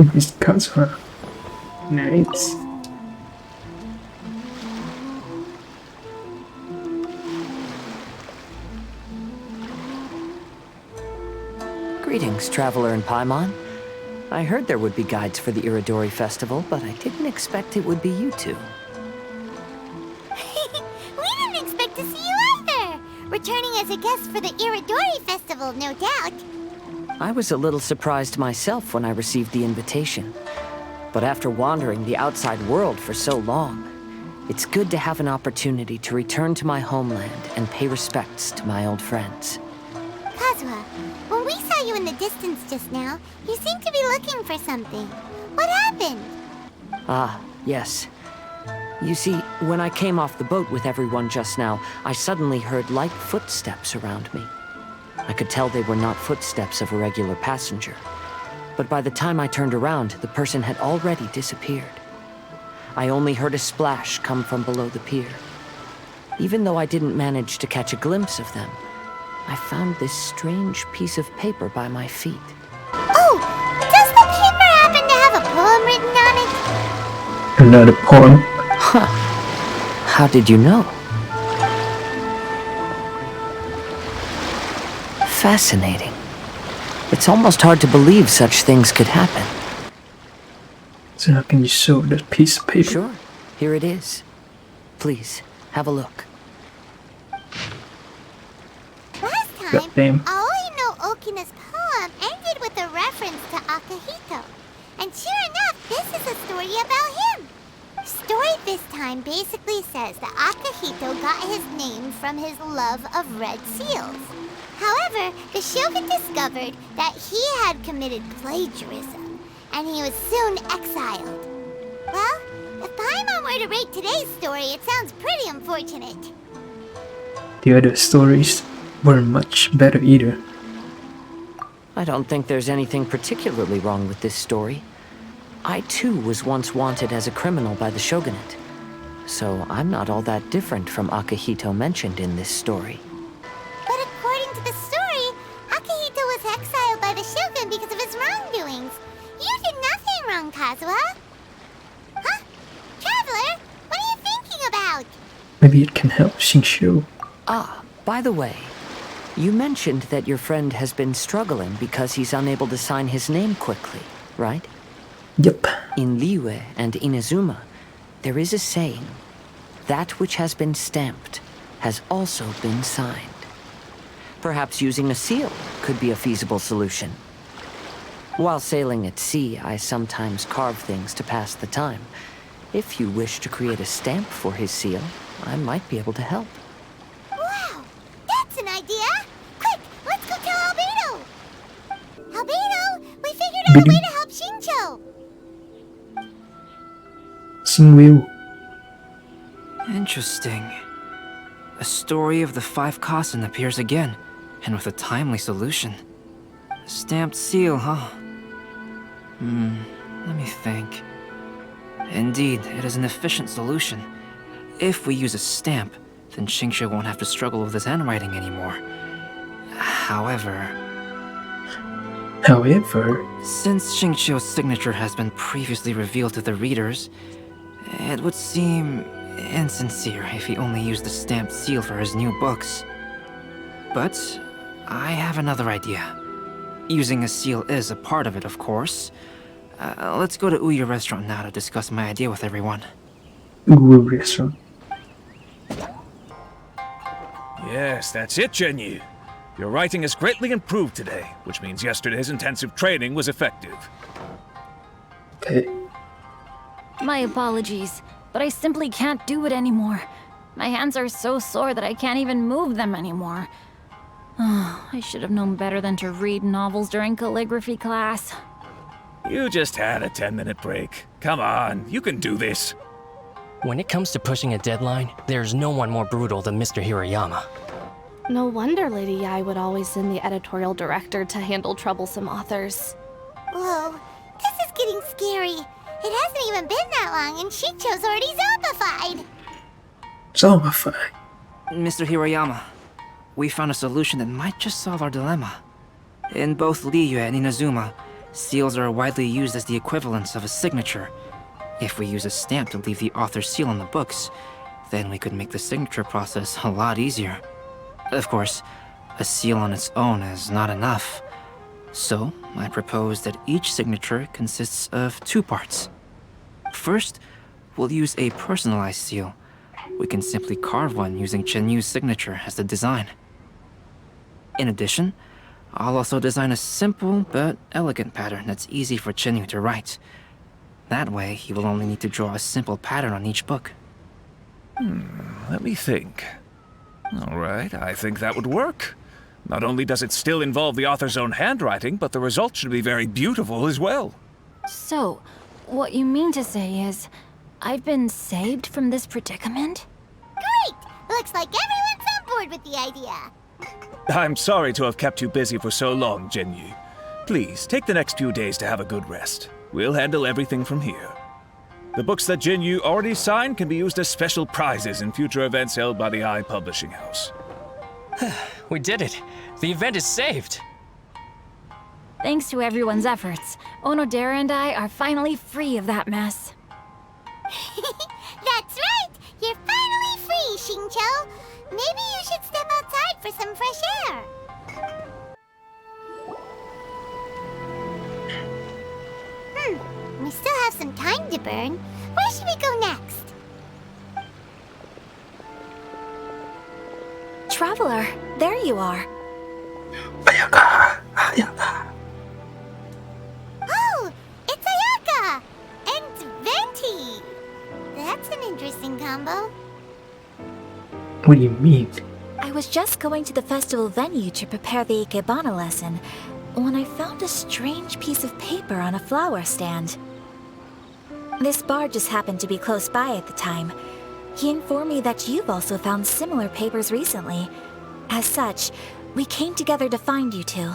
Miss Kasen. Nice. Greetings, traveler in Paimon. I heard there would be guides for the Iridori Festival, but I didn't expect it would be you two. We didn't expect to see you either! Returning as a guest for the Iridori Festival, no doubt. I was a little surprised myself when I received the invitation. But after wandering the outside world for so long, it's good to have an opportunity to return to my homeland and pay respects to my old friends. Kazuha, when we saw you in the distance just now, you seemed to be looking for something. What happened? Ah, yes. You see, when I came off the boat with everyone just now, I suddenly heard light footsteps around me. I could tell they were not footsteps of a regular passenger. But by the time I turned around, the person had already disappeared. I only heard a splash come from below the pier. Even though I didn't manage to catch a glimpse of them, I found this strange piece of paper by my feet. Oh! Does the paper happen to have a poem written on it? Another poem. Huh. How did you know? Fascinating. It's almost hard to believe such things could happen. So how can you show that piece of paper? Sure. Here it is. Please, have a look. Last time, Goddamn. Aoi no Okina's poem ended with a reference to Akihito. And sure enough, this is a story about him. The story this time basically says that Akihito got his name from his love of red seals. However, the shogun discovered that he had committed plagiarism, and he was soon exiled. Well, if Paimon were to rate today's story, it sounds pretty unfortunate. The other stories weren't much better either. I don't think there's anything particularly wrong with this story. I too was once wanted as a criminal by the shogunate, so I'm not all that different from Akihito mentioned in this story. But according to the story, Akihito was exiled by the shogun because of his wrongdoings. You did nothing wrong, Kazuha. Huh? Traveler, what are you thinking about? Maybe it can help Shinshu. Ah, by the way, you mentioned that your friend has been struggling because he's unable to sign his name quickly, right? Yep. In Liyue and Inazuma, there is a saying, that which has been stamped has also been signed. Perhaps using a seal could be a feasible solution. While sailing at sea, I sometimes carve things to pass the time. If you wish to create a stamp for his seal, I might be able to help. Wow, that's an idea! Quick, let's go tell Albedo! Albedo, we figured out a way to help Shincho! Singwil. Interesting. A story of the 5 Kasen appears again, and with a timely solution. A stamped seal, huh? Let me think. Indeed, it is an efficient solution. If we use a stamp, then Xingqiu won't have to struggle with his handwriting anymore. However, since Xingqiu's signature has been previously revealed to the readers, it would seem insincere if he only used the stamped seal for his new books. But I have another idea. Using a seal is a part of it, of course. Let's go to Uya restaurant now to discuss my idea with everyone. Google restaurant. Yes, that's it, Jinyu. Your writing has greatly improved today, which means yesterday's intensive training was effective. Okay. My apologies, but I simply can't do it anymore. My hands are so sore that I can't even move them anymore. Oh, I should have known better than to read novels during calligraphy class. You just had a 10-minute break. Come on, you can do this. When it comes to pushing a deadline, there's no one more brutal than Mr. Hirayama. No wonder Lady Yai would always send the editorial director to handle troublesome authors. Whoa, this is getting scary. It hasn't even been that long and Shincho's already zombified. Zombified. Mr. Hirayama, we found a solution that might just solve our dilemma. In both Liyue and Inazuma, Seals are widely used as the equivalents of a signature. If we use a stamp to leave the author's seal on the books, then we could make the signature process a lot easier. Of course, a seal on its own is not enough. So, I propose that each signature consists of 2 parts. First, we'll use a personalized seal. We can simply carve one using Chenyu's signature as the design. In addition, I'll also design a simple but elegant pattern that's easy for Chenyu to write. That way, he will only need to draw a simple pattern on each book. Let me think. Alright, I think that would work. Not only does it still involve the author's own handwriting, but the result should be very beautiful as well. So, what you mean to say is, I've been saved from this predicament? Great! Looks like everyone's on board with the idea. I'm sorry to have kept you busy for so long, Jinyu. Please, take the next few days to have a good rest. We'll handle everything from here. The books that Jinyu already signed can be used as special prizes in future events held by the Eye Publishing House. We did it. The event is saved. Thanks to everyone's efforts, Onodera and I are finally free of that mess. That's right! You're finally free, Xingqiu! Maybe you should step outside for some fresh air. We still have some time to burn. Where should we go next? Traveler, there you are. Oh, it's Ayaka! And Venti! That's an interesting combo. What do you mean? I was just going to the festival venue to prepare the Ikebana lesson when I found a strange piece of paper on a flower stand. This bar just happened to be close by at the time. He informed me that you've also found similar papers recently. As such, we came together to find you two.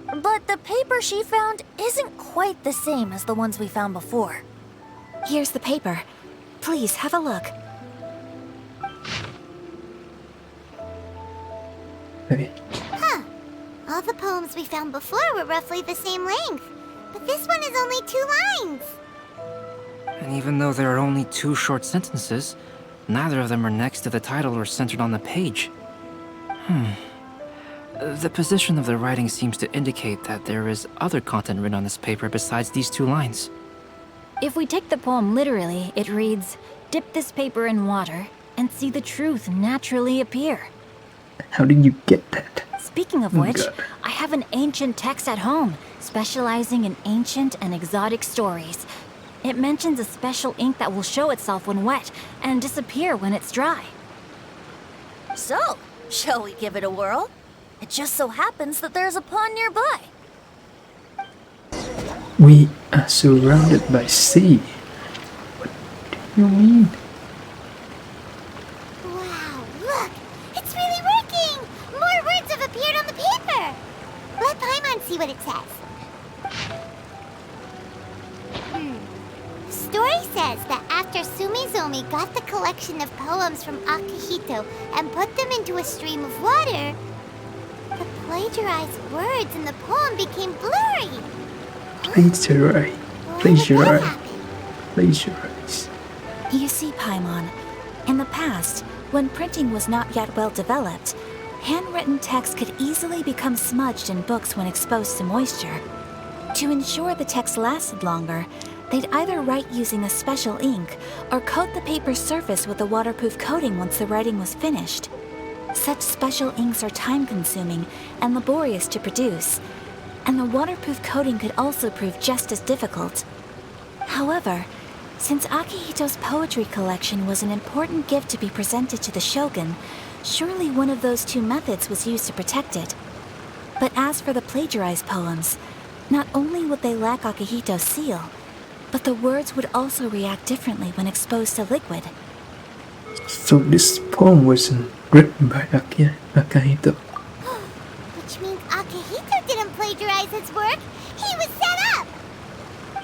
But the paper she found isn't quite the same as the ones we found before. Here's the paper. Please have a look. Hey, Huh. All the poems we found before were roughly the same length. But this one is only 2 lines. And even though there are only 2 short sentences, neither of them are next to the title or centered on the page. The position of the writing seems to indicate that there is other content written on this paper besides these 2 lines. If we take the poem literally, it reads, "Dip this paper in water and see the truth naturally appear." how did you get that? Speaking of Oh, which, God. I have an ancient text at home, specializing in ancient and exotic stories. It mentions a special ink that will show itself when wet and disappear when it's dry. So, shall we give it a whirl? It just so happens that there's a pond nearby. We are surrounded by sea. What do you mean? Wow, look! It's really working! More words have appeared on the paper! Let Paimon see what it says. The story says that after Sumizomi got the collection of poems from Akihito and put them into a stream of water, the plagiarized words in the poem became blurry. Plagiarize. Why would Plagiarize. that happen? Plagiarize. You see, Paimon, in the past, when printing was not yet well developed, handwritten text could easily become smudged in books when exposed to moisture. To ensure the text lasted longer, they'd either write using a special ink or coat the paper's surface with a waterproof coating once the writing was finished. Such special inks are time-consuming and laborious to produce, and the waterproof coating could also prove just as difficult. However, since Akihito's poetry collection was an important gift to be presented to the shogun, surely one of those 2 methods was used to protect it. But as for the plagiarized poems, not only would they lack Akihito's seal, but the words would also react differently when exposed to liquid. So this poem wasn't written by Akihito. Which means Akihito didn't plagiarize his work. He was set up.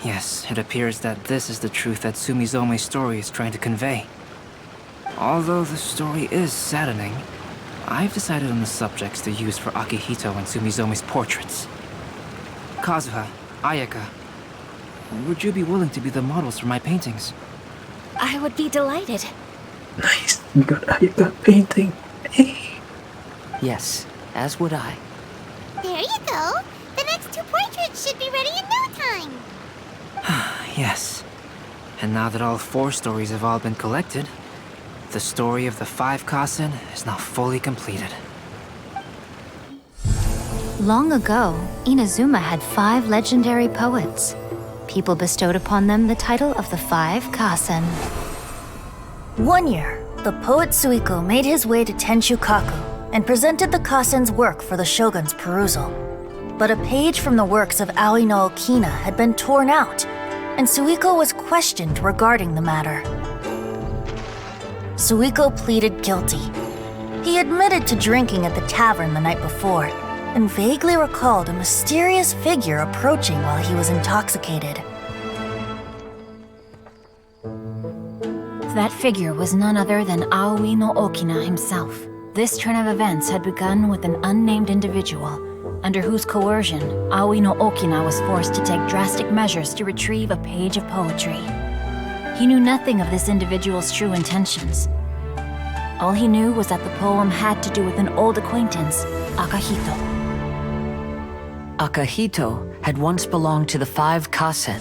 Yes, it appears that this is the truth that Sumizome's story is trying to convey. Although the story is saddening, I've decided on the subjects to use for Akihito and Sumizome's portraits. Kazuha, Ayaka, would you be willing to be the models for my paintings? I would be delighted. Nice. We got Ayaka painting. Hey. Yes, as would I. There you go. The next 2 portraits should be ready in no time. Yes. And now that all 4 stories have all been collected, the story of the 5 Kasen is now fully completed. Long ago, Inazuma had 5 legendary poets. People bestowed upon them the title of the 5 Kasen. One year, the poet Suiko made his way to Tenshukaku and presented the Kasen's work for the shogun's perusal. But a page from the works of Aoi no Okina had been torn out, and Suiko was questioned regarding the matter. Suiko pleaded guilty. He admitted to drinking at the tavern the night before, and vaguely recalled a mysterious figure approaching while he was intoxicated. That figure was none other than Aoi no Okina himself. This turn of events had begun with an unnamed individual, under whose coercion, Aoi no Okina was forced to take drastic measures to retrieve a page of poetry. He knew nothing of this individual's true intentions. All he knew was that the poem had to do with an old acquaintance, Akahito. Akahito had once belonged to the 5 Kasen.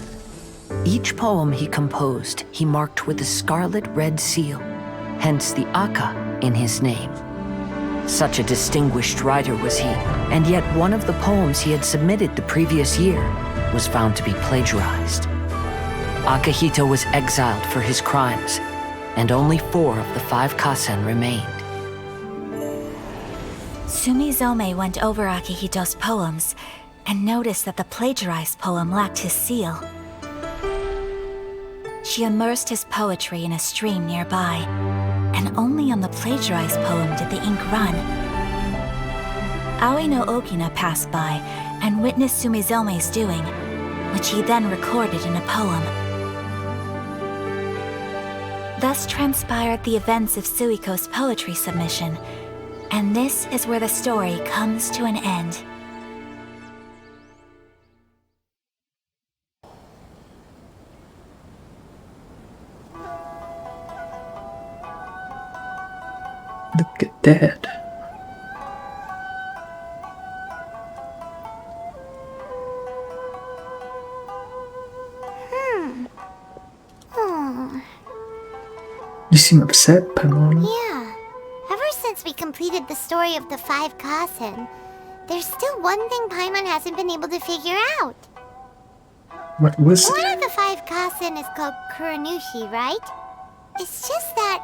Each poem he composed, he marked with a scarlet red seal, hence the Aka in his name. Such a distinguished writer was he, and yet one of the poems he had submitted the previous year was found to be plagiarized. Akahito was exiled for his crimes, and only 4 of the 5 Kasen remained. Sumizome went over Akihito's poems and noticed that the plagiarized poem lacked his seal. She immersed his poetry in a stream nearby, and only on the plagiarized poem did the ink run. Aoi no Okina passed by and witnessed Sumizome's doing, which he then recorded in a poem. Thus transpired the events of Suiko's poetry submission, and this is where the story comes to an end. Look at that. Oh. You seem upset, Paimon. Yeah. Ever since we completed the story of the 5 Kasen, there's still one thing Paimon hasn't been able to figure out. What was One it? of the 5 Kasen is called Kuranushi, right? It's just that,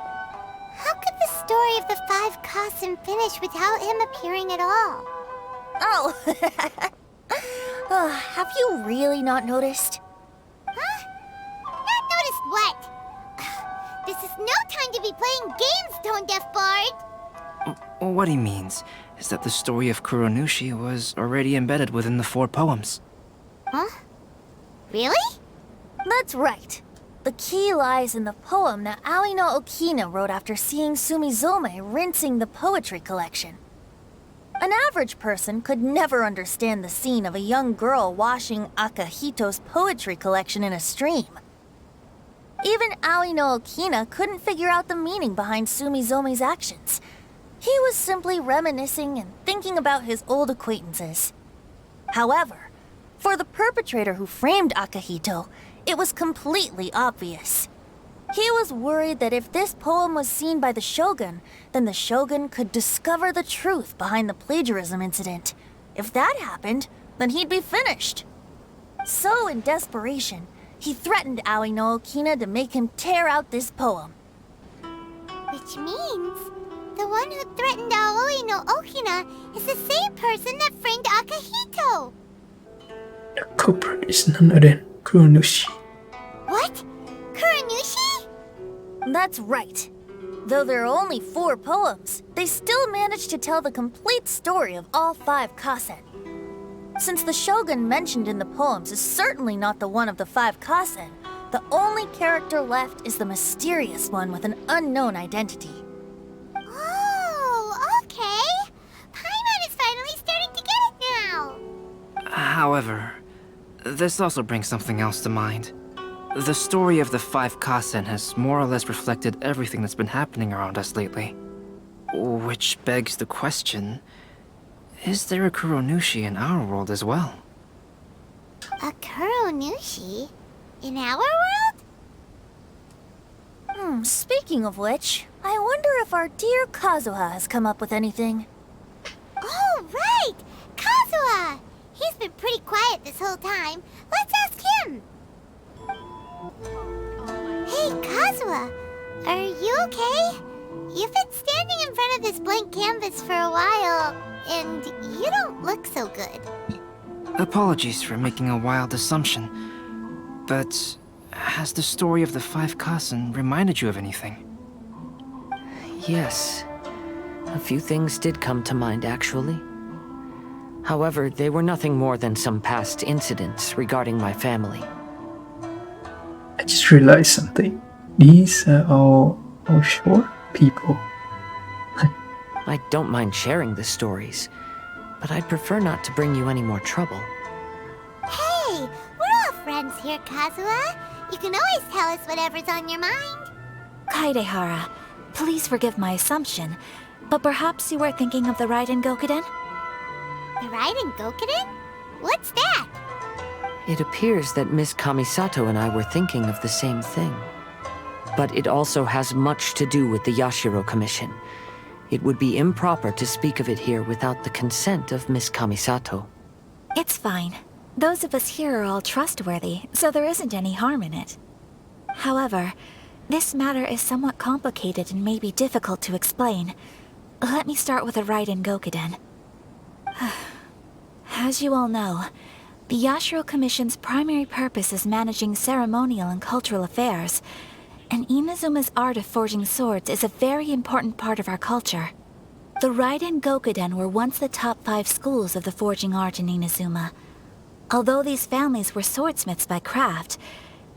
how could the story of the 5 Kasen finish without him appearing at all? Oh, have you really not noticed? Huh? Not noticed what? This is no time to be playing games, Tone Deaf Bard! What he means is that the story of Kuronushi was already embedded within the 4 poems. Huh? Really? That's right. The key lies in the poem that Aoi no Okina wrote after seeing Sumizome rinsing the poetry collection. An average person could never understand the scene of a young girl washing Akahito's poetry collection in a stream. Even Aoi no Okina couldn't figure out the meaning behind Sumizome's actions. He was simply reminiscing and thinking about his old acquaintances. However, for the perpetrator who framed Akahito, it was completely obvious. He was worried that if this poem was seen by the Shogun, then the Shogun could discover the truth behind the plagiarism incident. If that happened, then he'd be finished. So, in desperation, he threatened Aoi no Okina to make him tear out this poem. Which means, the one who threatened Aoi no Okina is the same person that framed Akahito! The culprit is none other than Kuronushi. What? Kuranushi? That's right. Though there are only 4 poems, they still managed to tell the complete story of all 5 Kasen. Since the Shogun mentioned in the poems is certainly not the one of the 5 Kasen, the only character left is the mysterious one with an unknown identity. Oh, okay. Paimon is finally starting to get it now. However, This also brings something else to mind. The story of the 5 Kasen has more or less reflected everything that's been happening around us lately. Which begs the question, is there a Kuronushi in our world as well? A Kuronushi? In our world? Speaking of which, I wonder if our dear Kazuha has come up with anything. Oh, right! Kazuha! He's been pretty quiet this whole time. Let's ask him! Hey, Kazuha! Are you okay? You've been standing in front of this blank canvas for a while, and you don't look so good. Apologies for making a wild assumption, but has the story of the 5 Kasen reminded you of anything? Yes. A few things did come to mind, actually. However, they were nothing more than some past incidents regarding my family. I just realized something. These are all short people. I don't mind sharing the stories, but I'd prefer not to bring you any more trouble. Hey, we're all friends here, Kazuha. You can always tell us whatever's on your mind. Kaidehara, please forgive my assumption, but perhaps you were thinking of the Raiden Gokuden? The Raiden Gokuden? What's that? It appears that Miss Kamisato and I were thinking of the same thing. But it also has much to do with the Yashiro Commission. It would be improper to speak of it here without the consent of Miss Kamisato. It's fine. Those of us here are all trustworthy, so there isn't any harm in it. However, this matter is somewhat complicated and may be difficult to explain. Let me start with the Raiden Gokuden. As you all know, the Yashiro Commission's primary purpose is managing ceremonial and cultural affairs, and Inazuma's art of forging swords is a very important part of our culture. The Raiden Gokuden were once the top 5 schools of the forging art in Inazuma. Although these families were swordsmiths by craft,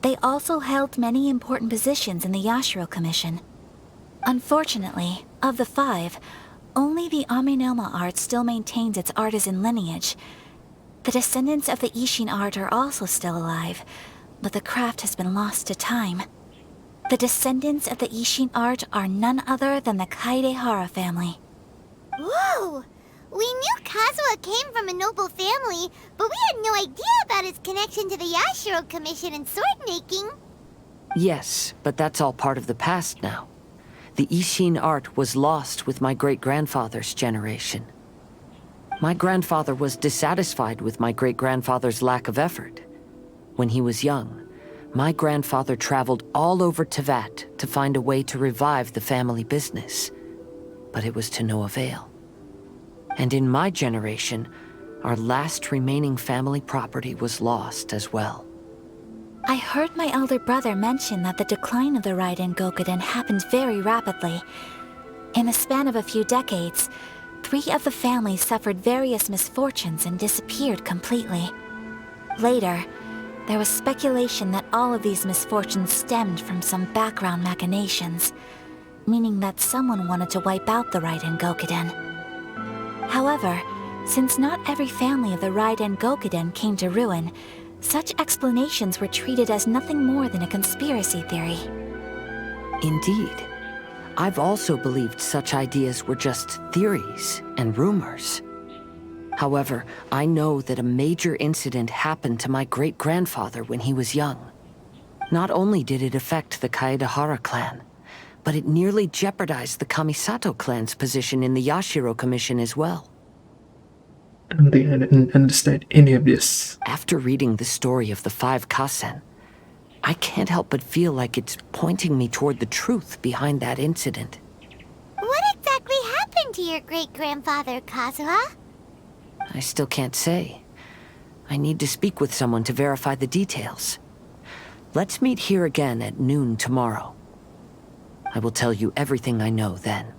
they also held many important positions in the Yashiro Commission. Unfortunately, of the 5, only the Aminoma art still maintains its artisan lineage. The descendants of the Ishin art are also still alive, but the craft has been lost to time. The descendants of the Ishin art are none other than the Kaidehara family. Whoa! We knew Kazuha came from a noble family, but we had no idea about his connection to the Yashiro Commission and sword making. Yes, but that's all part of the past now. The Ishin art was lost with my great-grandfather's generation. My grandfather was dissatisfied with my great-grandfather's lack of effort. When he was young, my grandfather traveled all over Teyvat to find a way to revive the family business. But it was to no avail. And in my generation, our last remaining family property was lost as well. I heard my elder brother mention that the decline of the Raiden Gokuden happened very rapidly. In the span of a few decades, 3 of the families suffered various misfortunes and disappeared completely. Later, there was speculation that all of these misfortunes stemmed from some background machinations, meaning that someone wanted to wipe out the Raiden Gokuden. However, since not every family of the Raiden Gokuden came to ruin, such explanations were treated as nothing more than a conspiracy theory. Indeed. I've also believed such ideas were just theories and rumors. However, I know that a major incident happened to my great-grandfather when he was young. Not only did it affect the Kaedehara clan, but it nearly jeopardized the Kamisato clan's position in the Yashiro Commission as well. I don't think I didn't understand any of this. After reading the story of the 5 Kasen, I can't help but feel like it's pointing me toward the truth behind that incident. What exactly happened to your great-grandfather, Kazuha? I still can't say. I need to speak with someone to verify the details. Let's meet here again at noon tomorrow. I will tell you everything I know then.